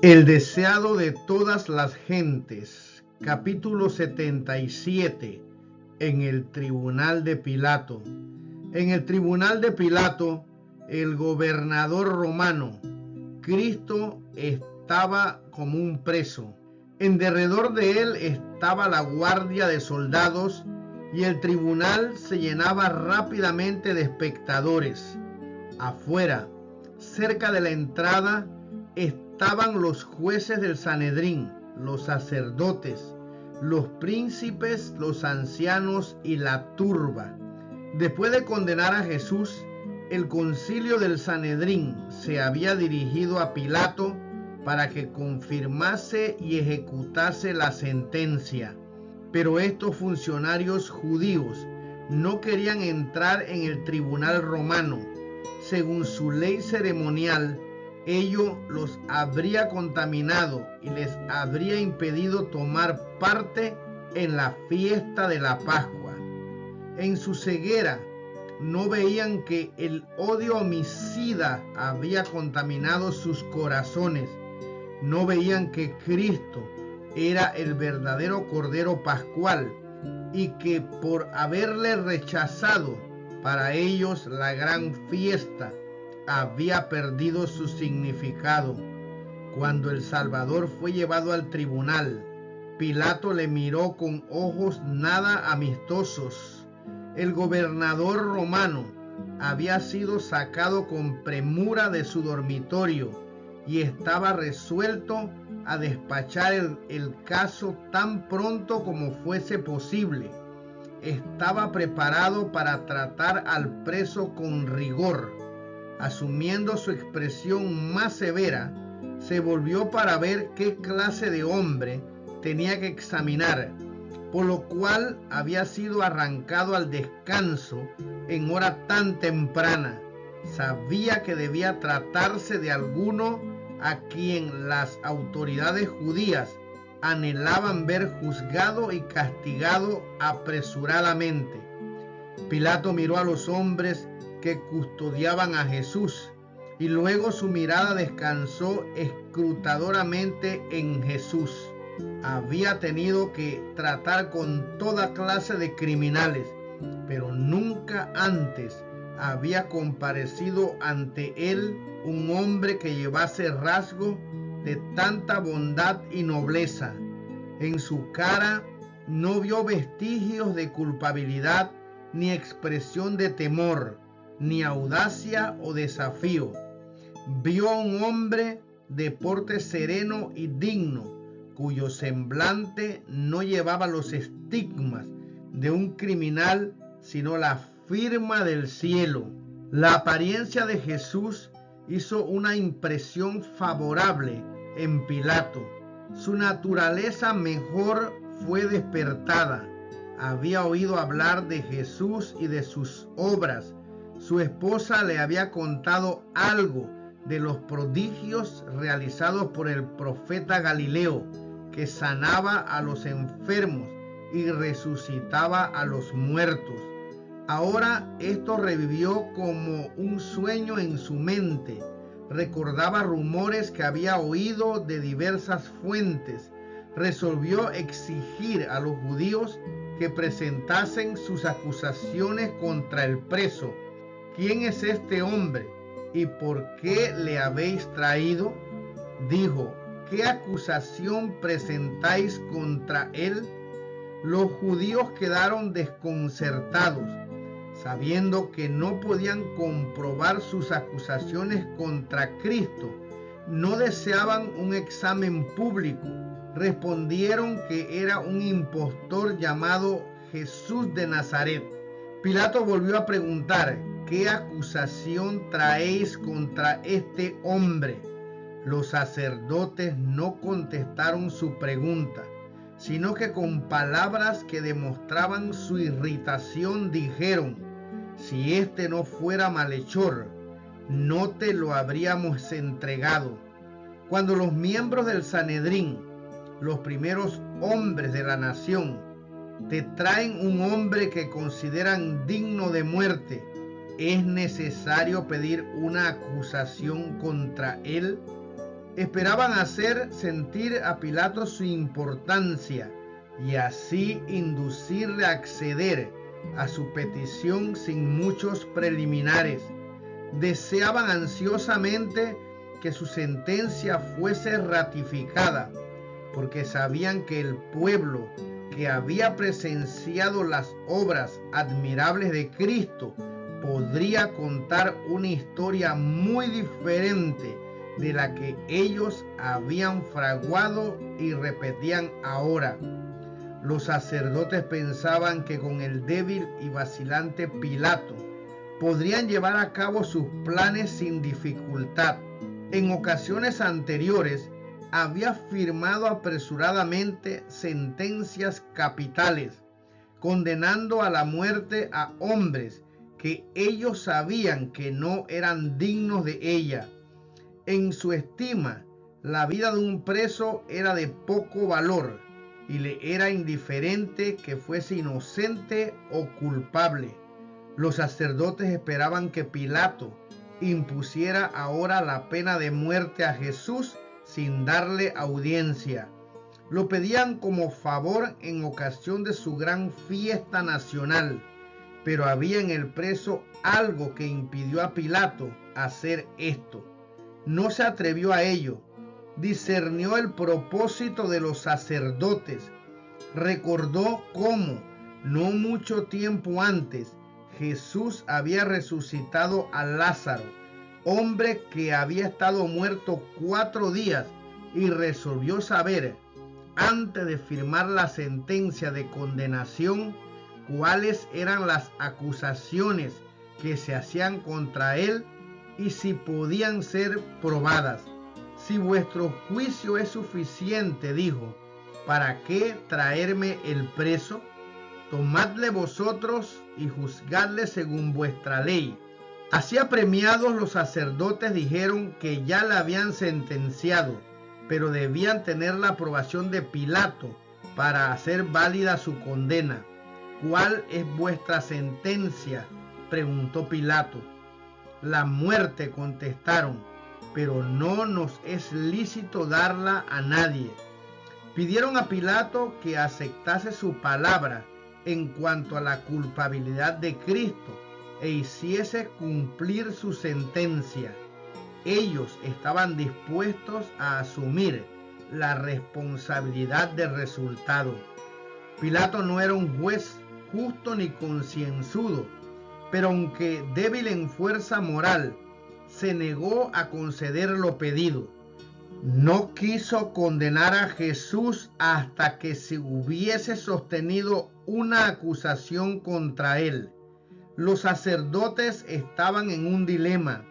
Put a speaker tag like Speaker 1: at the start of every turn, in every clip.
Speaker 1: El deseado de todas las gentes, capítulo 77, en el tribunal de Pilato. En el tribunal de Pilato, el gobernador romano, Cristo estaba como un preso. En derredor de él estaba la guardia de soldados y el tribunal se llenaba rápidamente de espectadores. Afuera, cerca de la entrada, estaban los jueces del Sanedrín, los sacerdotes, los príncipes, los ancianos y la turba. Después de condenar a Jesús, el concilio del Sanedrín se había dirigido a Pilato para que confirmase y ejecutase la sentencia. Pero estos funcionarios judíos no querían entrar en el tribunal romano. Según su ley ceremonial, ello los habría contaminado y les habría impedido tomar parte en la fiesta de la Pascua. En su ceguera no veían que el odio homicida había contaminado sus corazones. No veían que Cristo era el verdadero Cordero Pascual y que por haberle rechazado, para ellos la gran fiesta había perdido su significado. Cuando el Salvador fue llevado al tribunal, Pilato le miró con ojos nada amistosos. El gobernador romano había sido sacado con premura de su dormitorio y estaba resuelto a despachar el caso tan pronto como fuese posible. Estaba preparado para tratar al preso con rigor. Asumiendo su expresión más severa, se volvió para ver qué clase de hombre tenía que examinar, por lo cual había sido arrancado al descanso en hora tan temprana. Sabía que debía tratarse de alguno a quien las autoridades judías anhelaban ver juzgado y castigado apresuradamente. Pilato miró a los hombres que custodiaban a Jesús y luego su mirada descansó escrutadoramente en Jesús. Había tenido que tratar con toda clase de criminales, pero nunca antes había comparecido ante él un hombre que llevase rasgo de tanta bondad y nobleza. En su cara no vio vestigios de culpabilidad, ni expresión de temor, ni audacia o desafío. Vio a un hombre de porte sereno y digno, cuyo semblante no llevaba los estigmas de un criminal, sino la firma del cielo. La apariencia de Jesús hizo una impresión favorable en Pilato. Su naturaleza mejor fue despertada. Había oído hablar de Jesús y de sus obras. Su esposa le había contado algo de los prodigios realizados por el profeta Galileo, que sanaba a los enfermos y resucitaba a los muertos. Ahora esto revivió como un sueño en su mente. Recordaba rumores que había oído de diversas fuentes. Resolvió exigir a los judíos que presentasen sus acusaciones contra el preso. ¿Quién es este hombre y por qué le habéis traído? Dijo, ¿qué acusación presentáis contra él? Los judíos quedaron desconcertados, sabiendo que no podían comprobar sus acusaciones contra Cristo. No deseaban un examen público. Respondieron que era un impostor llamado Jesús de Nazaret. Pilato volvió a preguntar, ¿qué acusación traéis contra este hombre? Los sacerdotes no contestaron su pregunta, sino que con palabras que demostraban su irritación dijeron, si este no fuera malhechor, no te lo habríamos entregado. Cuando los miembros del Sanedrín, los primeros hombres de la nación, te traen un hombre que consideran digno de muerte, ¿es necesario pedir una acusación contra él? Esperaban hacer sentir a Pilato su importancia y así inducirle a acceder a su petición sin muchos preliminares. Deseaban ansiosamente que su sentencia fuese ratificada, porque sabían que el pueblo que había presenciado las obras admirables de Cristo podría contar una historia muy diferente de la que ellos habían fraguado y repetían ahora. Los sacerdotes pensaban que con el débil y vacilante Pilato podrían llevar a cabo sus planes sin dificultad. En ocasiones anteriores había firmado apresuradamente sentencias capitales, condenando a la muerte a hombres que ellos sabían que no eran dignos de ella. En su estima, la vida de un preso era de poco valor y le era indiferente que fuese inocente o culpable. Los sacerdotes esperaban que Pilato impusiera ahora la pena de muerte a Jesús sin darle audiencia. Lo pedían como favor en ocasión de su gran fiesta nacional, pero había en el preso algo que impidió a Pilato hacer esto. No se atrevió a ello. Discernió el propósito de los sacerdotes. Recordó cómo, no mucho tiempo antes, Jesús había resucitado a Lázaro, hombre que había estado muerto 4 días, y resolvió saber, antes de firmar la sentencia de condenación, cuáles eran las acusaciones que se hacían contra él y si podían ser probadas. Si vuestro juicio es suficiente, dijo, ¿para qué traerme el preso? Tomadle vosotros y juzgadle según vuestra ley. Así apremiados, los sacerdotes dijeron que ya la habían sentenciado, pero debían tener la aprobación de Pilato para hacer válida su condena. ¿Cuál es vuestra sentencia?, preguntó Pilato. La muerte, contestaron, pero no nos es lícito darla a nadie. Pidieron a Pilato que aceptase su palabra en cuanto a la culpabilidad de Cristo e hiciese cumplir su sentencia. Ellos estaban dispuestos a asumir la responsabilidad del resultado. Pilato no era un juez justo ni concienzudo, pero aunque débil en fuerza moral, se negó a conceder lo pedido. No quiso condenar a Jesús hasta que se hubiese sostenido una acusación contra él. Los sacerdotes estaban en un dilema.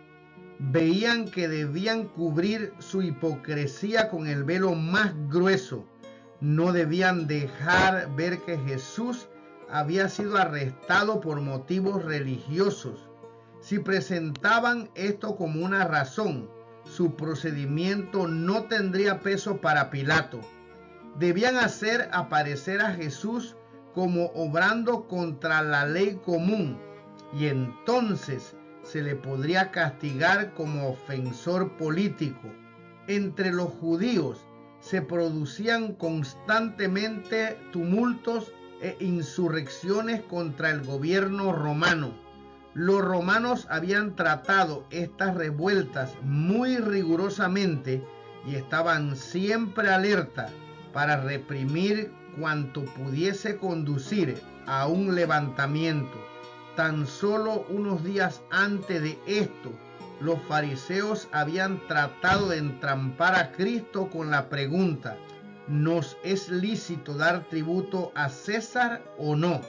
Speaker 1: Veían que debían cubrir su hipocresía con el velo más grueso. No debían dejar ver que Jesús había sido arrestado por motivos religiosos. Si presentaban esto como una razón, su procedimiento no tendría peso para Pilato. Debían hacer aparecer a Jesús como obrando contra la ley común, y entonces se le podría castigar como ofensor político. Entre los judíos se producían constantemente tumultos e insurrecciones contra el gobierno romano. Los romanos habían tratado estas revueltas muy rigurosamente y estaban siempre alerta para reprimir cuanto pudiese conducir a un levantamiento. Tan solo unos días antes de esto, los fariseos habían tratado de entrampar a Cristo con la pregunta: ¿nos es lícito dar tributo a César o no?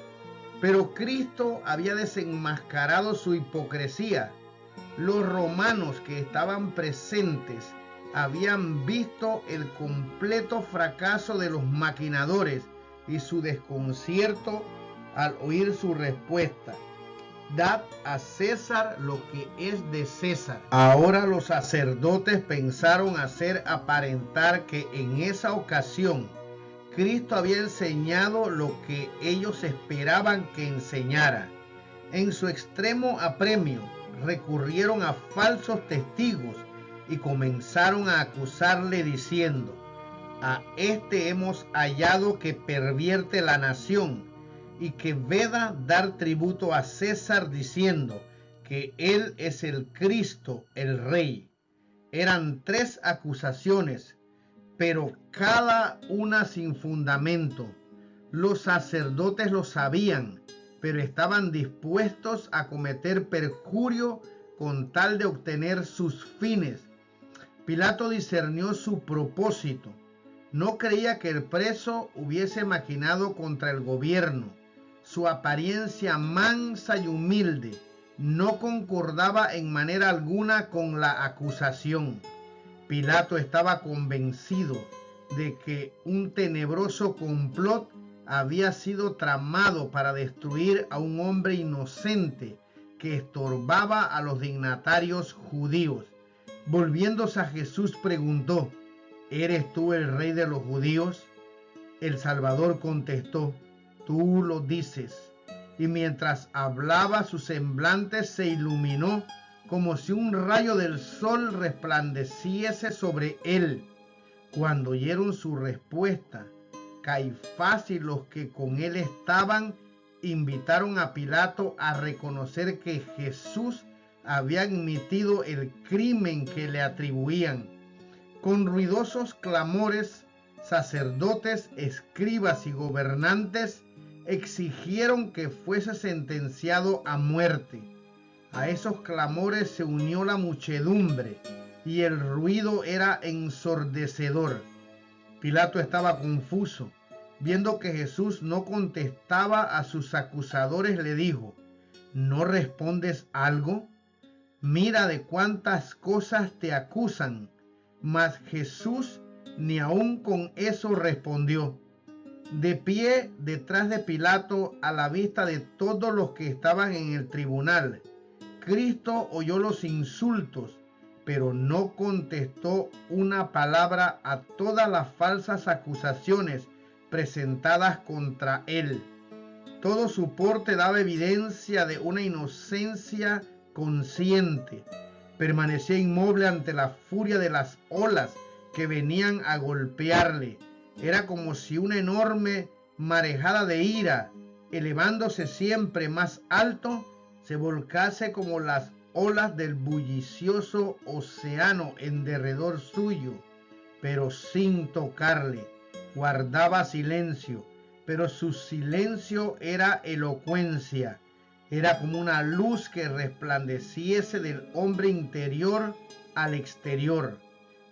Speaker 1: Pero Cristo había desenmascarado su hipocresía. Los romanos que estaban presentes habían visto el completo fracaso de los maquinadores y su desconcierto al oír su respuesta: dad a César lo que es de César. Ahora los sacerdotes pensaron hacer aparentar que en esa ocasión Cristo había enseñado lo que ellos esperaban que enseñara. En su extremo apremio recurrieron a falsos testigos y comenzaron a acusarle diciendo: a este hemos hallado que pervierte la nación y que veda dar tributo a César, diciendo que él es el Cristo, el Rey. Eran 3 acusaciones, pero cada una sin fundamento. Los sacerdotes lo sabían, pero estaban dispuestos a cometer perjurio con tal de obtener sus fines. Pilato discernió su propósito. No creía que el preso hubiese maquinado contra el gobierno. Su apariencia mansa y humilde no concordaba en manera alguna con la acusación. Pilato estaba convencido de que un tenebroso complot había sido tramado para destruir a un hombre inocente que estorbaba a los dignatarios judíos. Volviéndose a Jesús, preguntó: ¿eres tú el rey de los judíos? El Salvador contestó: tú lo dices. Y mientras hablaba, su semblante se iluminó como si un rayo del sol resplandeciese sobre él. Cuando oyeron su respuesta, Caifás y los que con él estaban invitaron a Pilato a reconocer que Jesús había admitido el crimen que le atribuían. Con ruidosos clamores, sacerdotes, escribas y gobernantes exigieron que fuese sentenciado a muerte. A esos clamores se unió la muchedumbre y el ruido era ensordecedor. Pilato estaba confuso. Viendo que Jesús no contestaba a sus acusadores, le dijo: ¿no respondes algo? Mira de cuántas cosas te acusan. Mas Jesús ni aun con eso respondió. De pie detrás de Pilato, a la vista de todos los que estaban en el tribunal, Cristo oyó los insultos, pero no contestó una palabra a todas las falsas acusaciones presentadas contra él. Todo su porte daba evidencia de una inocencia consciente. Permanecía inmóvil ante la furia de las olas que venían a golpearle. Era como si una enorme marejada de ira, elevándose siempre más alto, se volcase como las olas del bullicioso océano en derredor suyo, pero sin tocarle. Guardaba silencio, pero su silencio era elocuencia. Era como una luz que resplandeciese del hombre interior al exterior.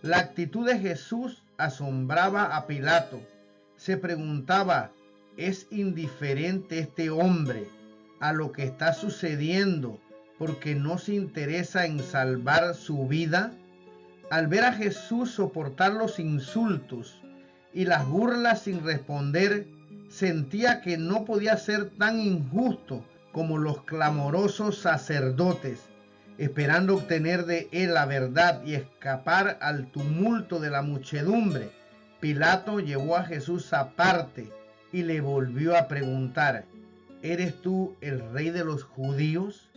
Speaker 1: La actitud de Jesús asombraba a Pilato. Se preguntaba: ¿es indiferente este hombre a lo que está sucediendo porque no se interesa en salvar su vida? Al ver a Jesús soportar los insultos y las burlas sin responder, sentía que no podía ser tan injusto como los clamorosos sacerdotes. Esperando obtener de él la verdad y escapar al tumulto de la muchedumbre, Pilato llevó a Jesús aparte y le volvió a preguntar: ¿eres tú el rey de los judíos?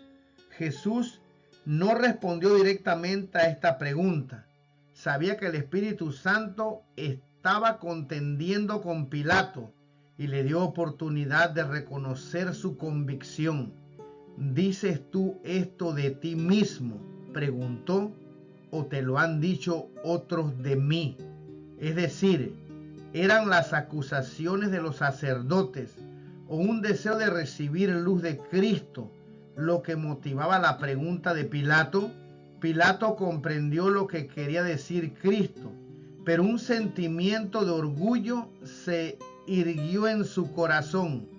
Speaker 1: Jesús no respondió directamente a esta pregunta. Sabía que el Espíritu Santo estaba contendiendo con Pilato y le dio oportunidad de reconocer su convicción. ¿Dices tú esto de ti mismo?, preguntó, ¿o te lo han dicho otros de mí? Es decir, ¿eran las acusaciones de los sacerdotes o un deseo de recibir luz de Cristo lo que motivaba la pregunta de Pilato? Pilato comprendió lo que quería decir Cristo, pero un sentimiento de orgullo se irguió en su corazón.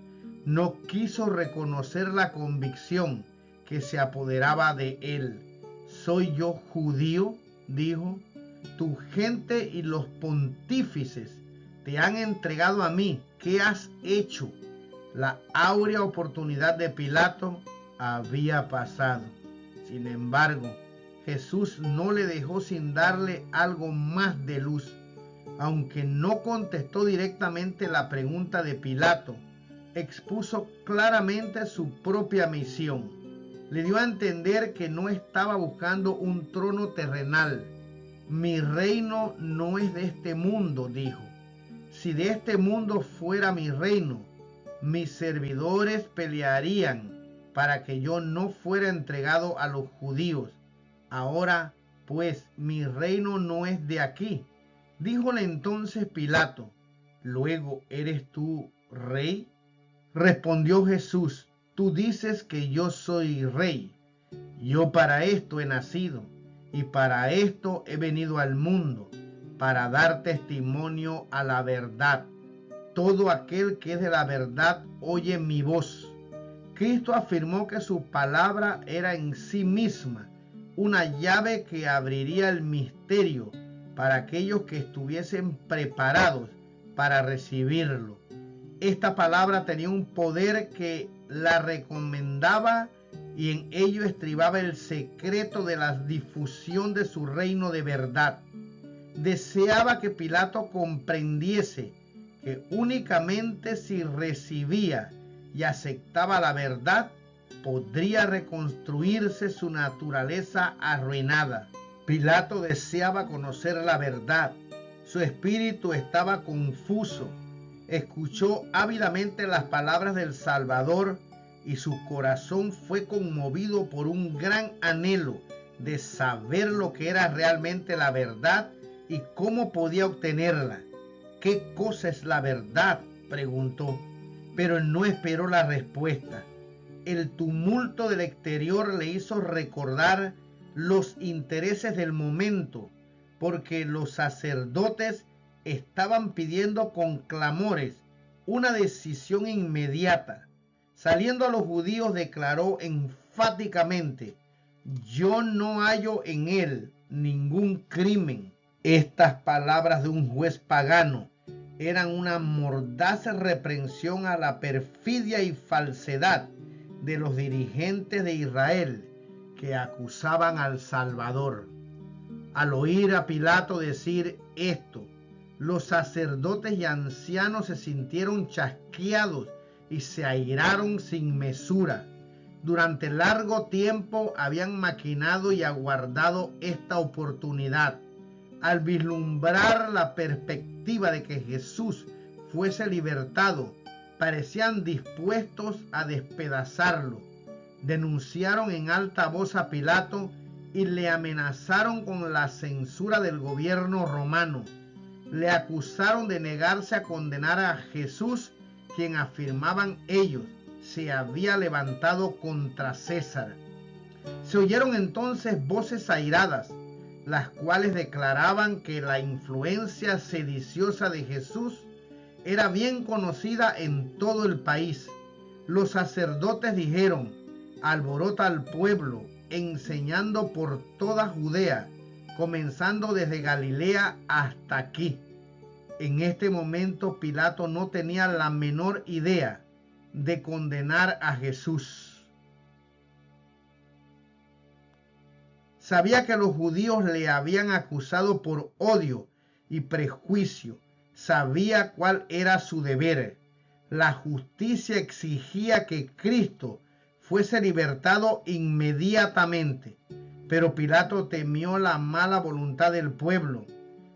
Speaker 1: No quiso reconocer la convicción que se apoderaba de él. ¿Soy yo judío?, dijo. Tu gente y los pontífices te han entregado a mí. ¿Qué has hecho? La áurea oportunidad de Pilato había pasado. Sin embargo, Jesús no le dejó sin darle algo más de luz. Aunque no contestó directamente la pregunta de Pilato, expuso claramente su propia misión. Le dio a entender que no estaba buscando un trono terrenal, Mi reino no es de este mundo, dijo. Si de este mundo fuera mi reino, mis servidores pelearían para que yo no fuera entregado a los judíos. Ahora, pues, mi reino no es de aquí. Díjole entonces Pilato: ¿Luego eres tú rey? Respondió Jesús: Tú dices que yo soy rey. Yo para esto he nacido y para esto he venido al mundo, para dar testimonio a la verdad. Todo aquel que es de la verdad oye mi voz. Cristo afirmó que su palabra era en sí misma una llave que abriría el misterio para aquellos que estuviesen preparados para recibirlo. Esta palabra tenía un poder que la recomendaba y en ello estribaba el secreto de la difusión de su reino de verdad. Deseaba que Pilato comprendiese que únicamente si recibía y aceptaba la verdad, podría reconstruirse su naturaleza arruinada. Pilato deseaba conocer la verdad. Su espíritu estaba confuso. Escuchó ávidamente las palabras del Salvador y su corazón fue conmovido por un gran anhelo de saber lo que era realmente la verdad y cómo podía obtenerla. ¿Qué cosa es la verdad?, preguntó, pero no esperó la respuesta. El tumulto del exterior le hizo recordar los intereses del momento, porque los sacerdotes estaban pidiendo con clamores una decisión inmediata. Saliendo a los judíos, declaró enfáticamente: Yo no hallo en él ningún crimen. Estas palabras de un juez pagano eran una mordaz reprensión a la perfidia y falsedad de los dirigentes de Israel que acusaban al Salvador. Al oír a Pilato decir esto, los sacerdotes y ancianos se sintieron chasqueados y se airaron sin mesura. Durante largo tiempo habían maquinado y aguardado esta oportunidad. Al vislumbrar la perspectiva de que Jesús fuese libertado, parecían dispuestos a despedazarlo. Denunciaron en alta voz a Pilato y le amenazaron con la censura del gobierno romano. Le acusaron de negarse a condenar a Jesús, quien afirmaban ellos se había levantado contra César. Se oyeron entonces voces airadas, las cuales declaraban que la influencia sediciosa de Jesús era bien conocida en todo el país. Los sacerdotes dijeron: alborota al pueblo, enseñando por toda Judea, comenzando desde Galilea hasta aquí. En este momento Pilato no tenía la menor idea de condenar a Jesús. Sabía que los judíos le habían acusado por odio y prejuicio. Sabía cuál era su deber. La justicia exigía que Cristo fuese libertado inmediatamente, pero Pilato temió la mala voluntad del pueblo.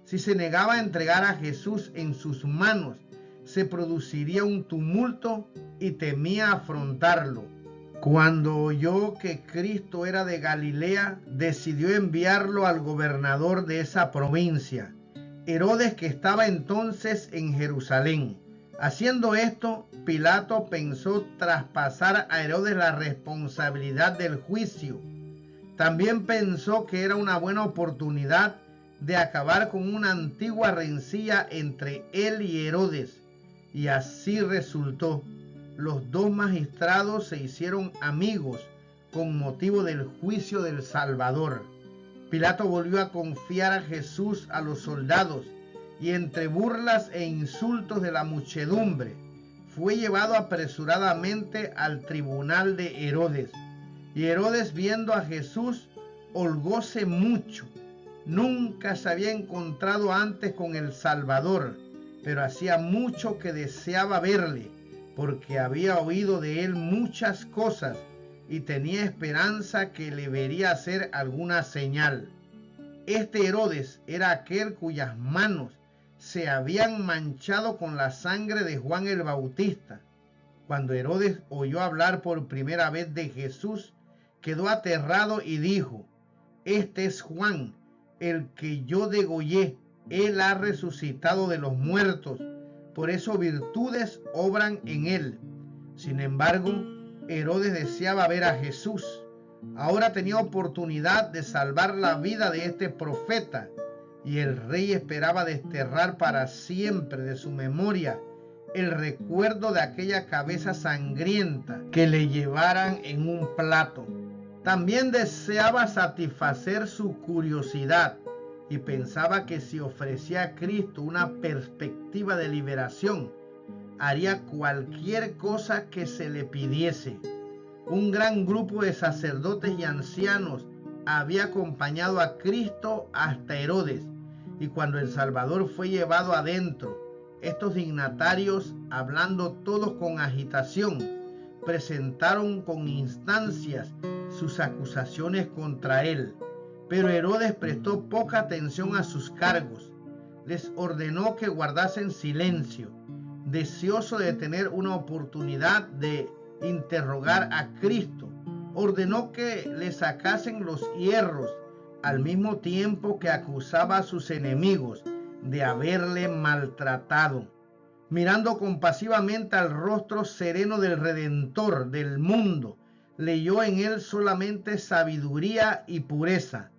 Speaker 1: Si se negaba a entregar a Jesús en sus manos, se produciría un tumulto y temía afrontarlo. Cuando oyó que Cristo era de Galilea, decidió enviarlo al gobernador de esa provincia, Herodes, que estaba entonces en Jerusalén. Haciendo esto, Pilato pensó traspasar a Herodes la responsabilidad del juicio. También pensó que era una buena oportunidad de acabar con una antigua rencilla entre él y Herodes, y así resultó. Los dos magistrados se hicieron amigos con motivo del juicio del Salvador. Pilato volvió a confiar a Jesús a los soldados, y entre burlas e insultos de la muchedumbre, fue llevado apresuradamente al tribunal de Herodes. Y Herodes, viendo a Jesús, holgóse mucho. Nunca se había encontrado antes con el Salvador, pero hacía mucho que deseaba verle, porque había oído de él muchas cosas y tenía esperanza que le vería hacer alguna señal. Este Herodes era aquel cuyas manos se habían manchado con la sangre de Juan el Bautista. Cuando Herodes oyó hablar por primera vez de Jesús, quedó aterrado y dijo: este es Juan, el que yo degollé. Él ha resucitado de los muertos, por eso virtudes obran en él. Sin embargo, Herodes deseaba ver a Jesús. Ahora tenía oportunidad de salvar la vida de este profeta, y el rey esperaba desterrar para siempre de su memoria el recuerdo de aquella cabeza sangrienta que le llevaran en un plato. También deseaba satisfacer su curiosidad y pensaba que si ofrecía a Cristo una perspectiva de liberación, haría cualquier cosa que se le pidiese. Un gran grupo de sacerdotes y ancianos había acompañado a Cristo hasta Herodes, y cuando el Salvador fue llevado adentro, estos dignatarios, hablando todos con agitación, presentaron con instancias sus acusaciones contra él. Pero Herodes prestó poca atención a sus cargos. Les ordenó que guardasen silencio, deseoso de tener una oportunidad de interrogar a Cristo. Ordenó que le sacasen los hierros, al mismo tiempo que acusaba a sus enemigos de haberle maltratado. Mirando compasivamente al rostro sereno del Redentor del mundo, leyó en él solamente sabiduría y pureza.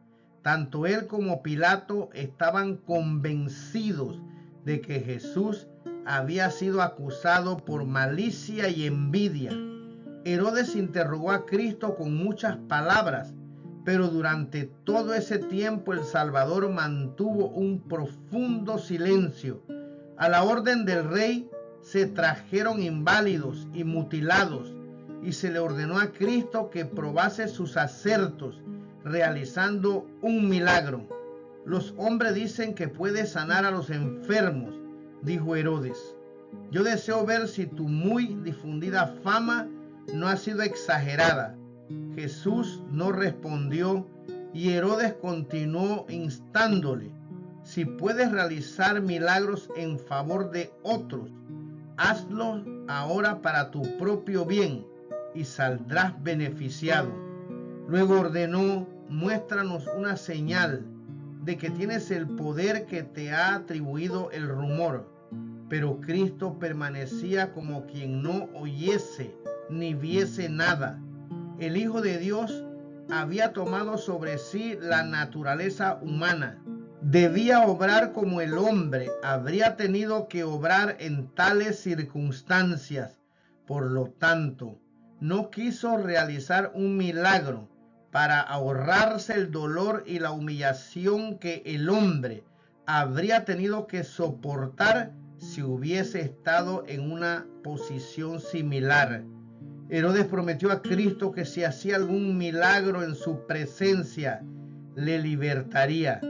Speaker 1: Tanto él como Pilato estaban convencidos de que Jesús había sido acusado por malicia y envidia. Herodes interrogó a Cristo con muchas palabras, pero durante todo ese tiempo el Salvador mantuvo un profundo silencio. A la orden del rey se trajeron inválidos y mutilados, y se le ordenó a Cristo que probase sus acertos, realizando un milagro. Los hombres dicen que puede sanar a los enfermos, dijo Herodes. Yo deseo ver si tu muy difundida fama no ha sido exagerada. Jesús no respondió, y Herodes continuó instándole: si puedes realizar milagros en favor de otros, hazlo ahora para tu propio bien y saldrás beneficiado. Luego ordenó: muéstranos una señal de que tienes el poder que te ha atribuido el rumor. Pero Cristo permanecía como quien no oyese ni viese nada. El Hijo de Dios había tomado sobre sí la naturaleza humana. Debía obrar como el hombre habría tenido que obrar en tales circunstancias. Por lo tanto, no quiso realizar un milagro para ahorrarse el dolor y la humillación que el hombre habría tenido que soportar si hubiese estado en una posición similar. Herodes prometió a Cristo que si hacía algún milagro en su presencia, le libertaría.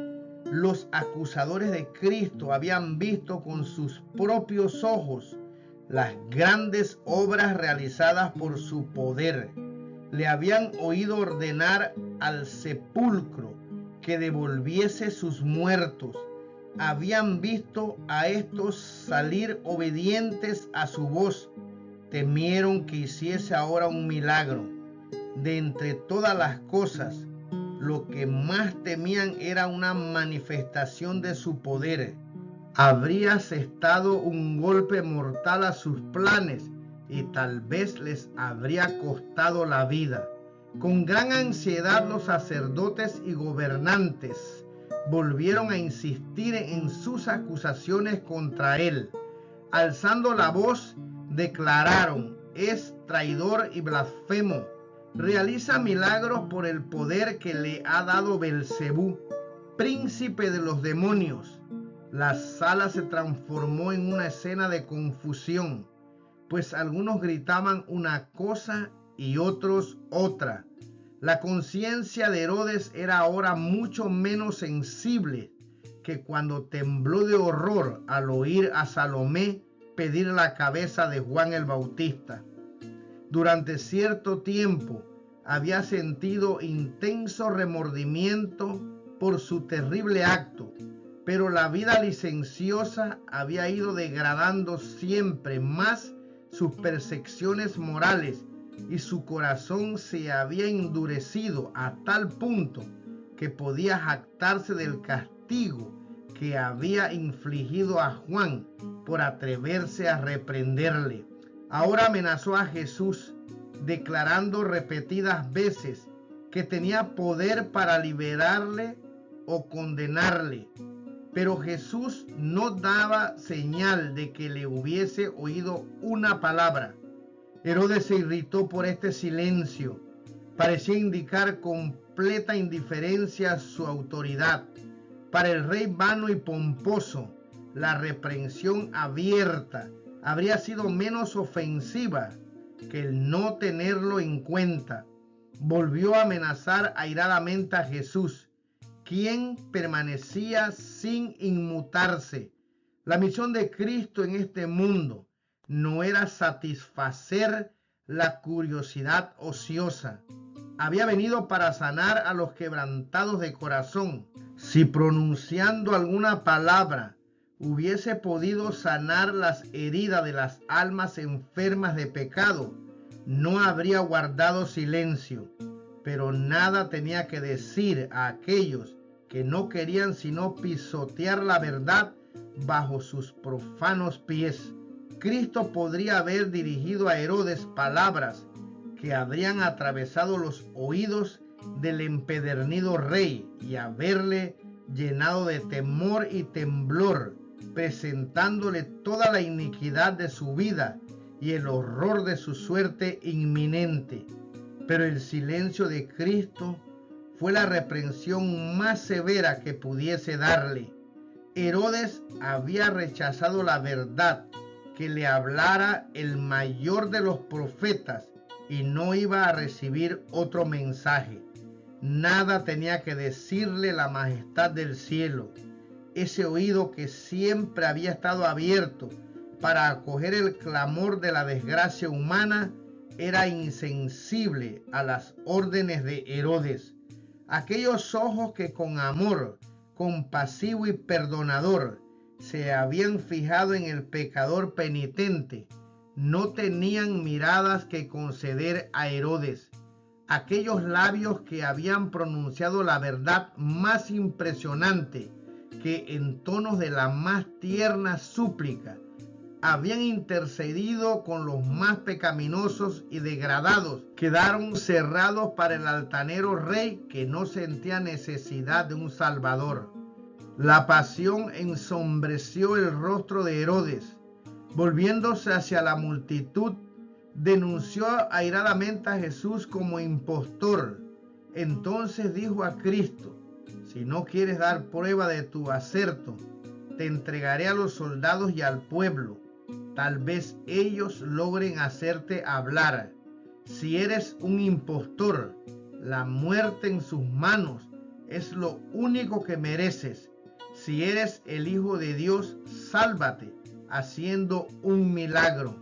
Speaker 1: Los acusadores de Cristo habían visto con sus propios ojos las grandes obras realizadas por su poder. Le habían oído ordenar al sepulcro que devolviese sus muertos. Habían visto a estos salir obedientes a su voz. Temieron que hiciese ahora un milagro. De entre todas las cosas, lo que más temían era una manifestación de su poder. Habría asestado un golpe mortal a sus planes y tal vez les habría costado la vida. Con gran ansiedad los sacerdotes y gobernantes volvieron a insistir en sus acusaciones contra él. Alzando la voz, declararon: es traidor y blasfemo. Realiza milagros por el poder que le ha dado Belcebú, príncipe de los demonios. La sala se transformó en una escena de confusión, pues algunos gritaban una cosa y otros otra. La conciencia de Herodes era ahora mucho menos sensible que cuando tembló de horror al oír a Salomé pedir la cabeza de Juan el Bautista. Durante cierto tiempo había sentido intenso remordimiento por su terrible acto, pero la vida licenciosa había ido degradando siempre más sus percepciones morales y su corazón se había endurecido a tal punto que podía jactarse del castigo que había infligido a Juan por atreverse a reprenderle. Ahora amenazó a Jesús, declarando repetidas veces que tenía poder para liberarle o condenarle. Pero Jesús no daba señal de que le hubiese oído una palabra. Herodes se irritó por este silencio. Parecía indicar completa indiferencia a su autoridad. Para el rey vano y pomposo, la reprensión abierta habría sido menos ofensiva que el no tenerlo en cuenta. Volvió a amenazar airadamente a Jesús, quien permanecía sin inmutarse. La misión de Cristo en este mundo no era satisfacer la curiosidad ociosa. Había venido para sanar a los quebrantados de corazón. Si pronunciando alguna palabra hubiese podido sanar las heridas de las almas enfermas de pecado, no habría guardado silencio, pero nada tenía que decir a aquellos que no querían sino pisotear la verdad bajo sus profanos pies. Cristo podría haber dirigido a Herodes palabras que habrían atravesado los oídos del empedernido rey y haberle llenado de temor y temblor, presentándole toda la iniquidad de su vida y el horror de su suerte inminente. Pero el silencio de Cristo fue la reprensión más severa que pudiese darle. Herodes había rechazado la verdad que le hablara el mayor de los profetas y no iba a recibir otro mensaje. Nada tenía que decirle la majestad del cielo. Ese oído que siempre había estado abierto para acoger el clamor de la desgracia humana era insensible a las órdenes de Herodes. Aquellos ojos que con amor compasivo y perdonador se habían fijado en el pecador penitente, no tenían miradas que conceder a Herodes. Aquellos labios que habían pronunciado la verdad más impresionante, que en tonos de la más tierna súplica habían intercedido con los más pecaminosos y degradados, quedaron cerrados para el altanero rey que no sentía necesidad de un salvador. La pasión ensombreció el rostro de Herodes. Volviéndose hacia la multitud, denunció airadamente a Jesús como impostor. Entonces dijo a Cristo: si no quieres dar prueba de tu acerto, te entregaré a los soldados y al pueblo. Tal vez ellos logren hacerte hablar. Si eres un impostor, la muerte en sus manos es lo único que mereces. Si eres el Hijo de Dios, sálvate haciendo un milagro.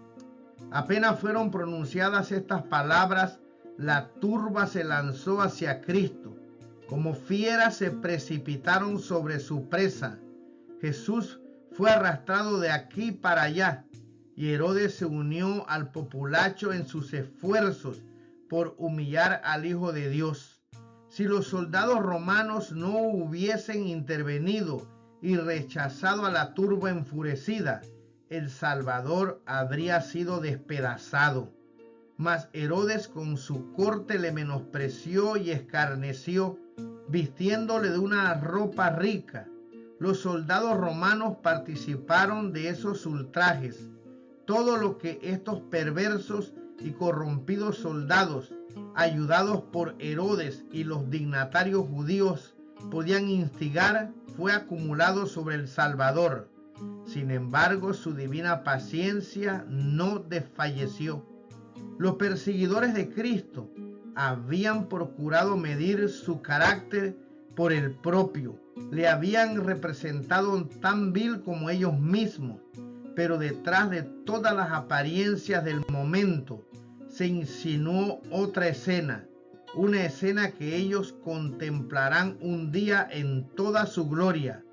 Speaker 1: Apenas fueron pronunciadas estas palabras, la turba se lanzó hacia Cristo. Como fieras se precipitaron sobre su presa. Jesús fue arrastrado de aquí para allá y Herodes se unió al populacho en sus esfuerzos por humillar al Hijo de Dios. Si los soldados romanos no hubiesen intervenido y rechazado a la turba enfurecida, el Salvador habría sido despedazado. Mas Herodes con su corte le menospreció y escarneció, vistiéndole de una ropa rica. Los soldados romanos participaron de esos ultrajes. Todo lo que estos perversos y corrompidos soldados, ayudados por Herodes y los dignatarios judíos, podían instigar, fue acumulado sobre el Salvador. Sin embargo, su divina paciencia no desfalleció. Los perseguidores de Cristo habían procurado medir su carácter por el propio. Le habían representado tan vil como ellos mismos, pero detrás de todas las apariencias del momento se insinuó otra escena. una escena que ellos contemplarán un día en toda su gloria.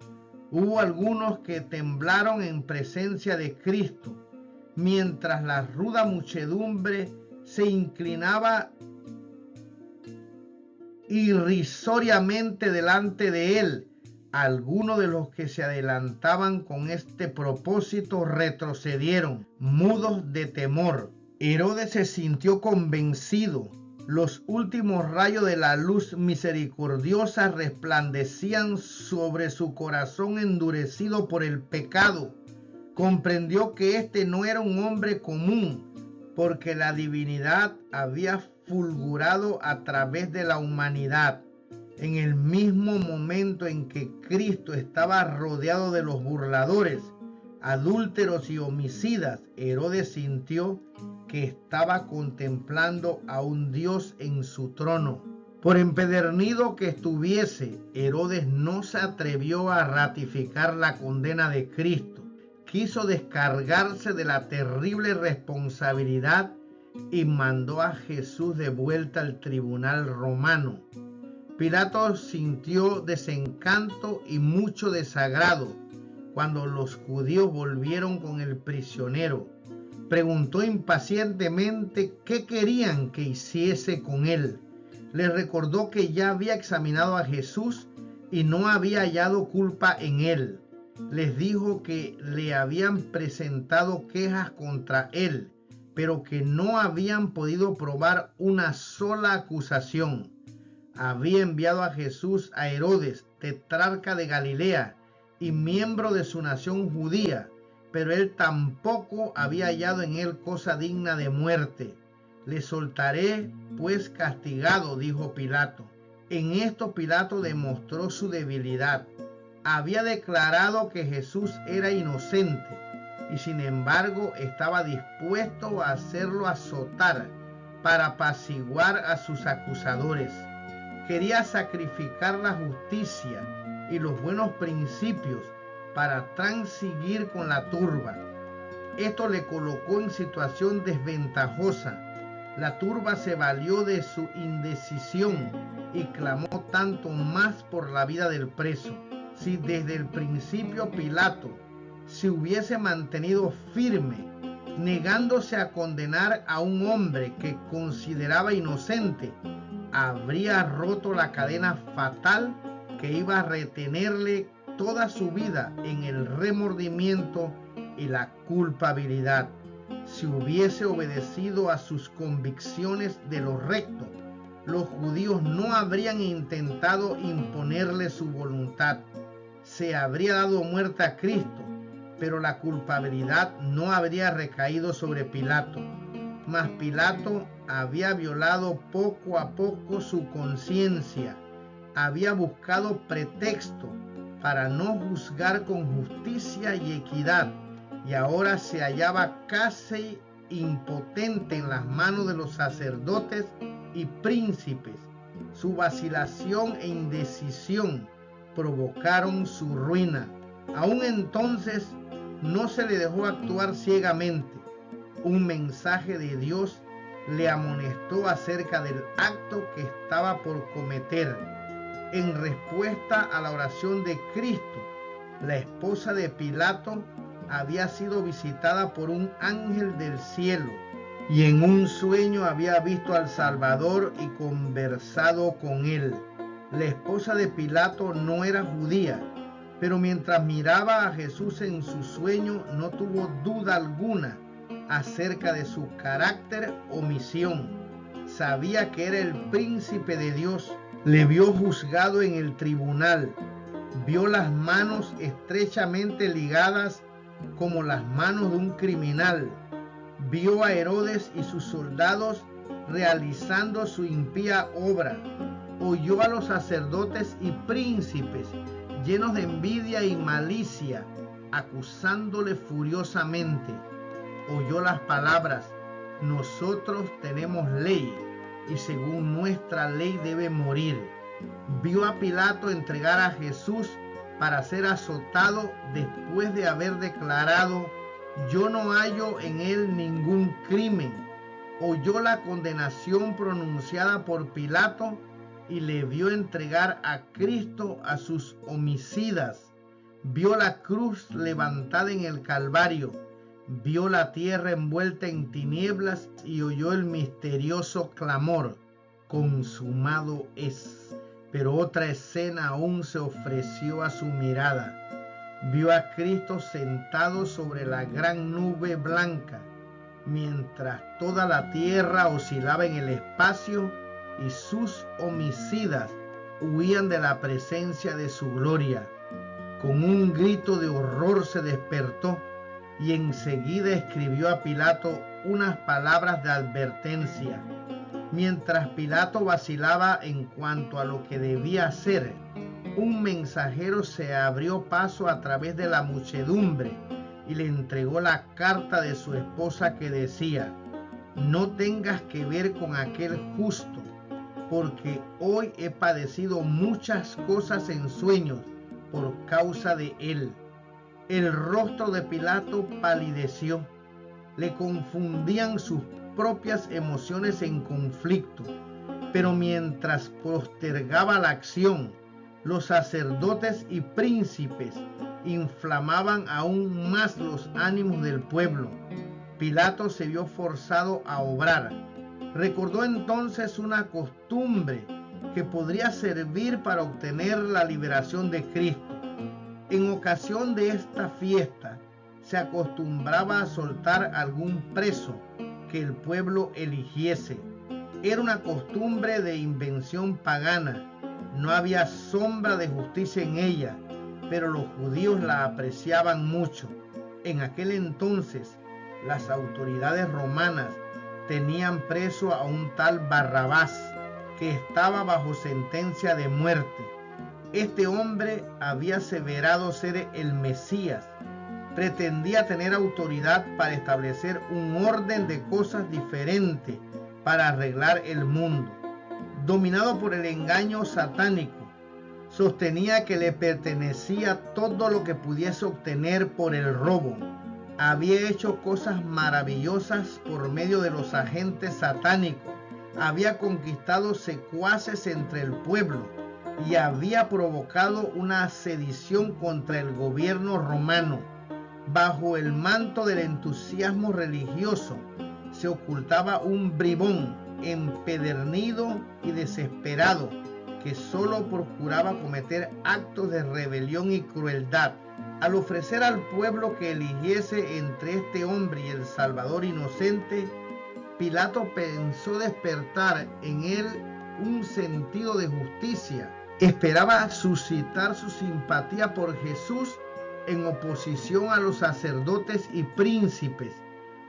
Speaker 1: Hubo algunos que temblaron en presencia de Cristo, mientras la ruda muchedumbre se inclinaba irrisoriamente delante de él. Algunos de los que se adelantaban con este propósito retrocedieron, mudos de temor. Herodes se sintió convencido. Los últimos rayos de la luz misericordiosa resplandecían sobre su corazón endurecido por el pecado. Comprendió que este no era un hombre común, porque la divinidad había fulgurado a través de la humanidad. En el mismo momento en que Cristo estaba rodeado de los burladores, adúlteros y homicidas, Herodes sintió que estaba contemplando a un Dios en su trono. Por empedernido que estuviese, Herodes no se atrevió a ratificar la condena de Cristo. Quiso descargarse de la terrible responsabilidad y mandó a Jesús de vuelta al tribunal romano. Pilato sintió desencanto y mucho desagrado cuando los judíos volvieron con el prisionero. Preguntó impacientemente qué querían que hiciese con él. Les recordó que ya había examinado a Jesús y no había hallado culpa en él. Les dijo que le habían presentado quejas contra él, pero que no habían podido probar una sola acusación. Había enviado a Jesús a Herodes, tetrarca de Galilea y miembro de su nación judía, pero él tampoco había hallado en él cosa digna de muerte. Le soltaré, pues castigado, dijo Pilato. En esto Pilato demostró su debilidad. Había declarado que Jesús era inocente y sin embargo estaba dispuesto a hacerlo azotar para apaciguar a sus acusadores. Quería sacrificar la justicia y los buenos principios para transigir con la turba. Esto le colocó en situación desventajosa. La turba se valió de su indecisión y clamó tanto más por la vida del preso. Si desde el principio Pilato se hubiese mantenido firme, negándose a condenar a un hombre que consideraba inocente, habría roto la cadena fatal que iba a retenerle toda su vida en el remordimiento y la culpabilidad. Si hubiese obedecido a sus convicciones de lo recto, los judíos no habrían intentado imponerle su voluntad. Se habría dado muerte a Cristo, pero la culpabilidad no habría recaído sobre Pilato. Mas Pilato había violado poco a poco su conciencia, había buscado pretexto para no juzgar con justicia y equidad, y ahora se hallaba casi impotente en las manos de los sacerdotes y príncipes. Su vacilación e indecisión provocaron su ruina. Aún entonces no se le dejó actuar ciegamente. Un mensaje de Dios le amonestó acerca del acto que estaba por cometer. En respuesta a la oración de Cristo, la esposa de Pilato había sido visitada por un ángel del cielo y en un sueño había visto al Salvador y conversado con él. La esposa de Pilato no era judía, pero mientras miraba a Jesús en su sueño no tuvo duda alguna acerca de su carácter o misión. Sabía que era el príncipe de Dios. Le vio juzgado en el tribunal, vio las manos estrechamente ligadas como las manos de un criminal, vio a Herodes y sus soldados realizando su impía obra, oyó a los sacerdotes y príncipes llenos de envidia y malicia, acusándole furiosamente. Oyó las palabras: nosotros tenemos ley, y según nuestra ley debe morir. Vio a Pilato entregar a Jesús para ser azotado después de haber declarado: yo no hallo en él ningún crimen. oyó la condenación pronunciada por Pilato y le vio entregar a Cristo a sus homicidas. Vio la cruz levantada en el Calvario, vio la tierra envuelta en tinieblas y oyó el misterioso clamor: consumado es. Pero otra escena aún se ofreció a su mirada. Vio a Cristo sentado sobre la gran nube blanca, mientras toda la tierra oscilaba en el espacio y sus homicidas huían de la presencia de su gloria. Con un grito de horror se despertó y enseguida escribió a Pilato unas palabras de advertencia. Mientras Pilato vacilaba en cuanto a lo que debía hacer, un mensajero se abrió paso a través de la muchedumbre y le entregó la carta de su esposa que decía: no tengas que ver con aquel justo, porque hoy he padecido muchas cosas en sueños por causa de él. El rostro de Pilato palideció, le confundían sus propias emociones en conflicto, pero mientras postergaba la acción, los sacerdotes y príncipes inflamaban aún más los ánimos del pueblo. Pilato se vio forzado a obrar. Recordó entonces una costumbre que podría servir para obtener la liberación de Cristo. En ocasión de esta fiesta, se acostumbraba a soltar algún preso que el pueblo eligiese. Era una costumbre de invención pagana. No había sombra de justicia en ella, pero los judíos la apreciaban mucho. En aquel entonces, las autoridades romanas tenían preso a un tal Barrabás, que estaba bajo sentencia de muerte. Este hombre había aseverado ser el Mesías. Pretendía tener autoridad para establecer un orden de cosas diferente para arreglar el mundo. Dominado por el engaño satánico, sostenía que le pertenecía todo lo que pudiese obtener por el robo. Había hecho cosas maravillosas por medio de los agentes satánicos. Había conquistado secuaces entre el pueblo y había provocado una sedición contra el gobierno romano. Bajo el manto del entusiasmo religioso se ocultaba un bribón empedernido y desesperado que solo procuraba cometer actos de rebelión y crueldad. Al ofrecer al pueblo que eligiese entre este hombre y el Salvador inocente, Pilato pensó despertar en él un sentido de justicia. Esperaba suscitar su simpatía por Jesús en oposición a los sacerdotes y príncipes.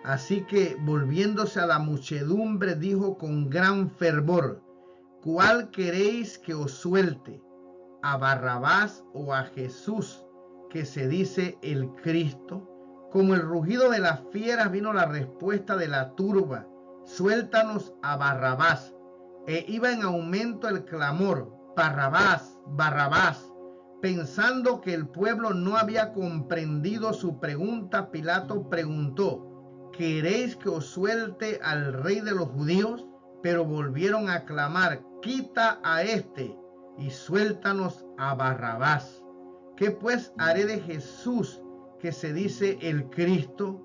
Speaker 1: Así que, volviéndose a la muchedumbre, dijo con gran fervor: ¿cuál queréis que os suelte? ¿A Barrabás o a Jesús, que se dice el Cristo? Como el rugido de las fieras vino la respuesta de la turba: suéltanos a Barrabás. E iba en aumento el clamor: Barrabás, Barrabás. Pensando que el pueblo no había comprendido su pregunta, Pilato preguntó: ¿queréis que os suelte al rey de los judíos? Pero volvieron a clamar: quita a este y suéltanos a Barrabás. ¿Qué pues haré de Jesús, que se dice el Cristo?,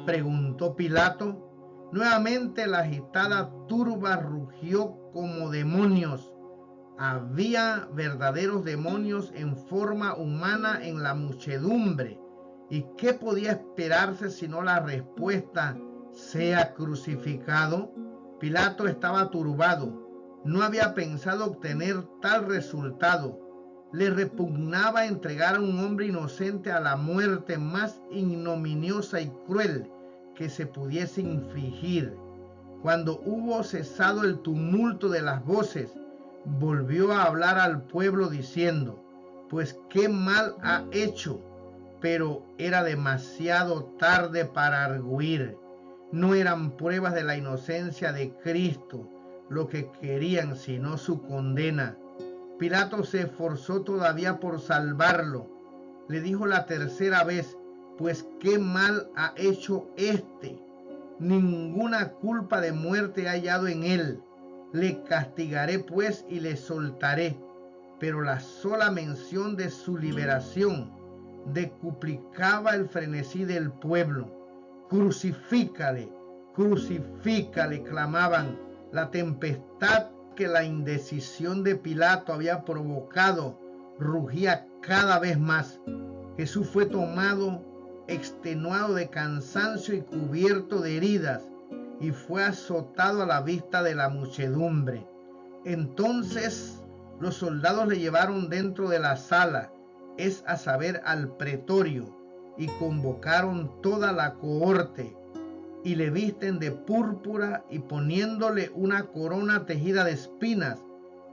Speaker 1: preguntó Pilato. Nuevamente la agitada turba rugió como demonios. Había verdaderos demonios en forma humana en la muchedumbre. ¿Y qué podía esperarse sino la respuesta: sea crucificado? Pilato estaba turbado. No había pensado obtener tal resultado. Le repugnaba entregar a un hombre inocente a la muerte más ignominiosa y cruel que se pudiese infligir. Cuando hubo cesado el tumulto de las voces, volvió a hablar al pueblo diciendo: pues qué mal ha hecho. Pero era demasiado tarde para argüir. No eran pruebas de la inocencia de Cristo lo que querían, sino su condena. Pilato se esforzó todavía por salvarlo. Le dijo la tercera vez: pues qué mal ha hecho este. ninguna culpa de muerte he hallado en él. Le castigaré pues y le soltaré. Pero la sola mención de su liberación decuplicaba el frenesí del pueblo. Crucifícale, crucifícale, clamaban. La tempestad que la indecisión de Pilato había provocado rugía cada vez más. Jesús fue tomado, extenuado de cansancio y cubierto de heridas, y fue azotado a la vista de la muchedumbre. Entonces los soldados le llevaron dentro de la sala, es a saber, al pretorio, y convocaron toda la cohorte, y le visten de púrpura, y poniéndole una corona tejida de espinas,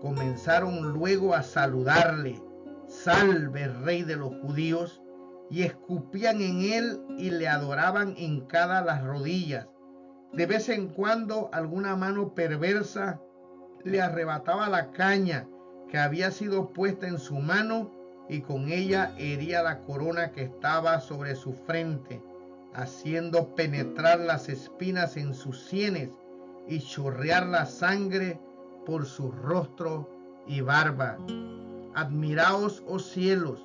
Speaker 1: comenzaron luego a saludarle: salve, rey de los judíos, y escupían en él y le adoraban hincadas las rodillas. De vez en cuando alguna mano perversa le arrebataba la caña que había sido puesta en su mano, y con ella hería la corona que estaba sobre su frente, haciendo penetrar las espinas en sus sienes y chorrear la sangre por su rostro y barba. Admiraos, oh cielos,